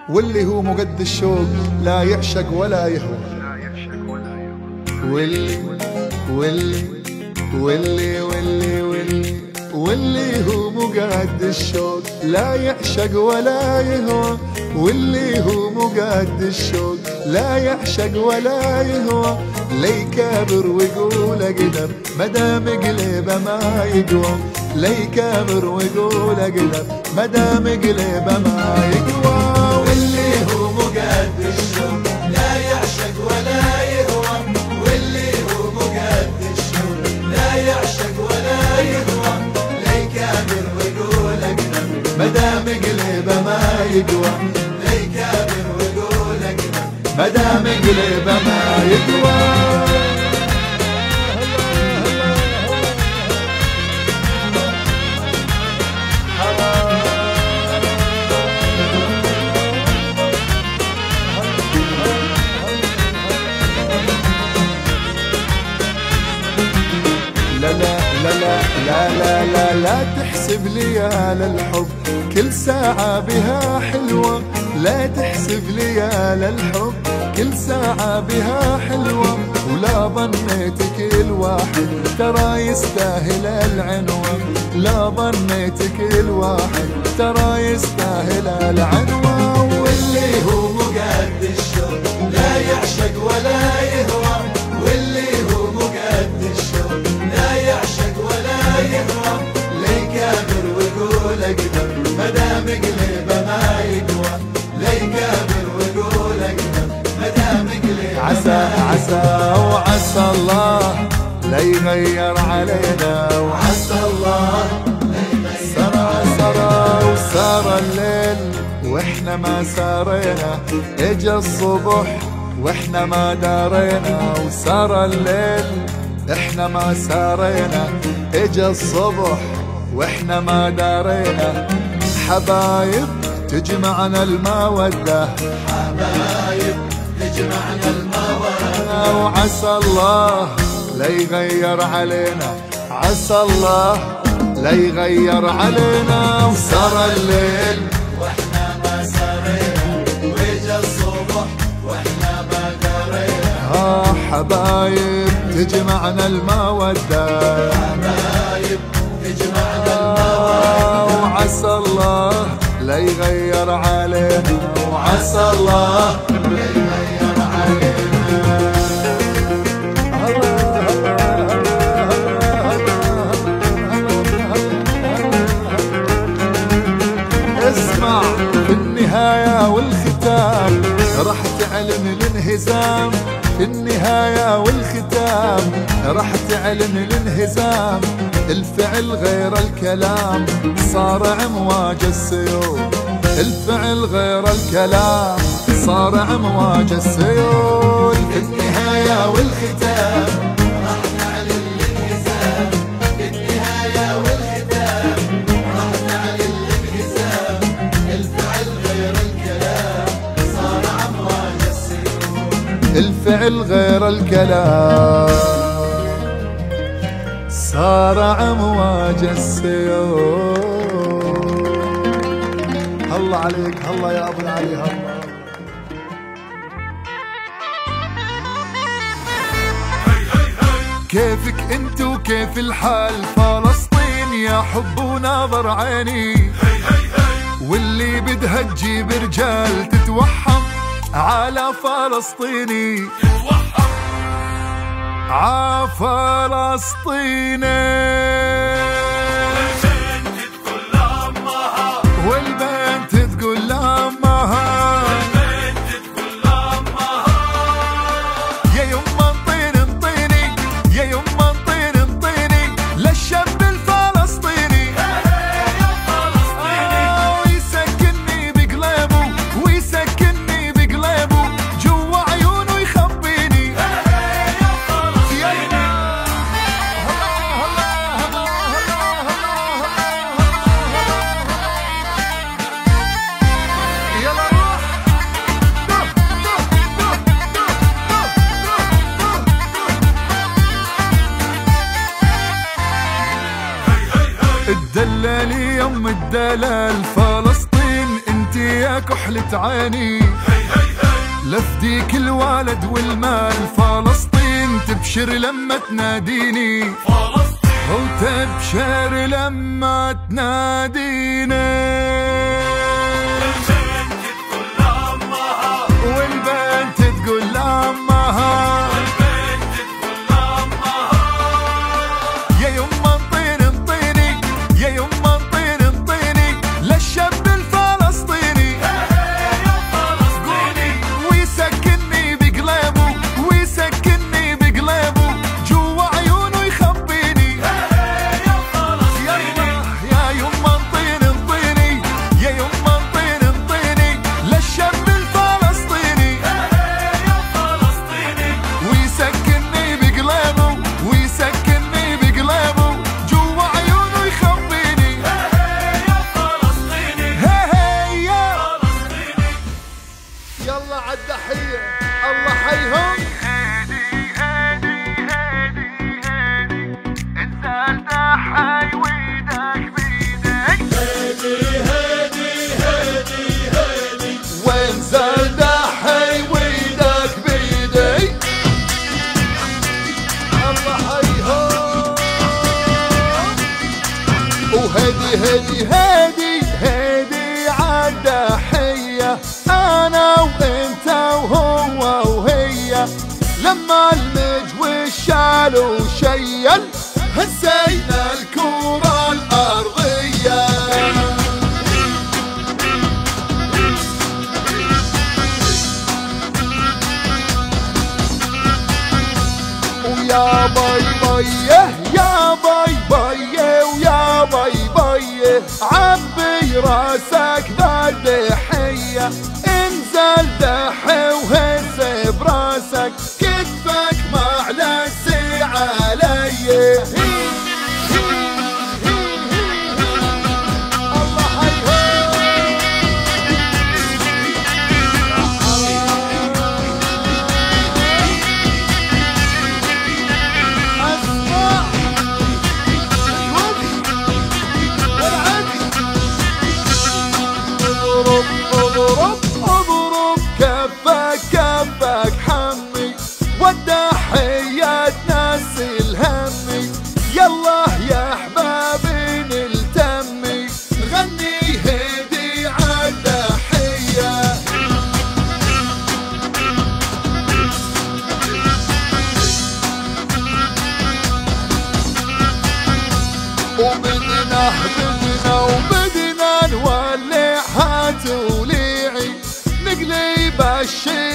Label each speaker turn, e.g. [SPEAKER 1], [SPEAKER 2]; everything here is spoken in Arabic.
[SPEAKER 1] واللي هو مقد الشوق لا يعشق ولا يهوى. واللي واللي واللي واللي واللي واللي هو مقد الشوق لا يعشق ولا يهوى. واللي هو مقد الشوق لا يعشق ولا يهوى. لي كابر ويقول اقدر مدام قلبه ما يقوى. لي كابر ويقول اقدر مدام قلبه ما يقوى.
[SPEAKER 2] واللي هو مقد الشوق لا يعشق ولا يهوى. واللي هو مقد الشوق لا يعشق ولا يهوى. لي كابر ويقول اقدر
[SPEAKER 1] مدام قلبه ما يقوى.
[SPEAKER 2] لي كابر ويقول اقدر
[SPEAKER 1] مدام قلبه ما يقوى. لا لا لا لا لا لا لا تحسب ليال الحب كل ساعة بها حلوة. لا تحسب ليال الحب كل ساعة بها حلوة. ولا ظنيت كل واحد ترى يستاهل العنوة. لا ظنيت كل واحد ترى يستاهل العنوة.
[SPEAKER 2] واللي هو مقد الشوق لا يعشق ولا يهوى. واللي هو مقد الشوق لا يعشق ولا يهوى. لي كابر ويقول اقدر مدام قلبه ما يقوى. لي كابر ويقول اقدر مدام قلبه
[SPEAKER 1] عسى عسى وعسى الله لا يغير علينا.
[SPEAKER 2] وعسى الله
[SPEAKER 1] سرى وسار الليل واحنا ما سارينا. اجى الصبح واحنا ما دارينا. وسار الليل احنا ما سارينا. اجى الصبح واحنا ما دارينا. حبايب تجمعنا المودة.
[SPEAKER 2] حبايب تجمعنا المودة.
[SPEAKER 1] وعسى الله لا يغير علينا. عسى الله لا يغير علينا. وسار الليل
[SPEAKER 2] واحنا ما سارينا. ويجا الصبح واحنا ما دارينا.
[SPEAKER 1] حبايب تجمعنا المودة.
[SPEAKER 2] حبايب تجمعنا المودة.
[SPEAKER 1] وعسى الله لا يغير علينا. وعسى الله
[SPEAKER 2] لا يغير علينا.
[SPEAKER 1] اسمع في النهاية والختام راح تعلن الانهزام. في النهاية والختام راح تعلن الانهزام. الفعل غير الكلام صار امواج السيول. الفعل غير الكلام صار امواج السيول.
[SPEAKER 2] في النهاية والختام راح نعلن الانهزام. في النهاية والختام راح نعلن الانهزام. الفعل غير الكلام صار امواج السيول.
[SPEAKER 1] الفعل غير الكلام صار امواج السيول. الله عليك الله يا ابو علي الله. كيفك انت وكيف الحال فلسطين يا حب وناظر عيني. واللي بدها تجيب رجال تتوحم على فلسطيني. ع فلسطيني. والبنت تقول لامها. يا يما انطيني انطيني. يا يما انطيني انطيني للشاب الفلسطيني. ويسكنني بقلبه ويسكنني بقلبه جوا عيونه يخبيني. الدلال يم الدلال فلسطين انت يا يا كحلة عيني لفديك الولد والمال فلسطين تبشر لما تناديني وتبشر لما تناديني والبنت تقول لأمها يا يما انطيني انطيني يا يما انطيني انطيني للشاب الفلسطيني قولي ويسكنني بقلبه ويسكنني بقلبه جوا عيونه يخبيني يا يما انطيني انطيني يا يما انطيني انطيني للشاب الفلسطيني ويسكنني بقلبه ويسكنني بقلبه جوا عيونه يخبيني يا فلسطيني يا فلسطيني يلا عالتحية الله حيهم انزل دحي ويدك بيدك وانزل دحي ويدك بيدي الله حيهم وهدي عالتحية انا وانت وهو وهي لما المجوي شال وشيل هزينا الكرة الأرضية ويا باي باي يا باي باي ويا باي باي عبي راسك بالضحية انزل دحي وهز براسك كتفك معلى السي علي اضرب كفك حمي والتحية تنسي الهمي يلا يا احبابي نلتمي غني هدي عالتحية وبدنا نولع هاتوليعي نقلب الشي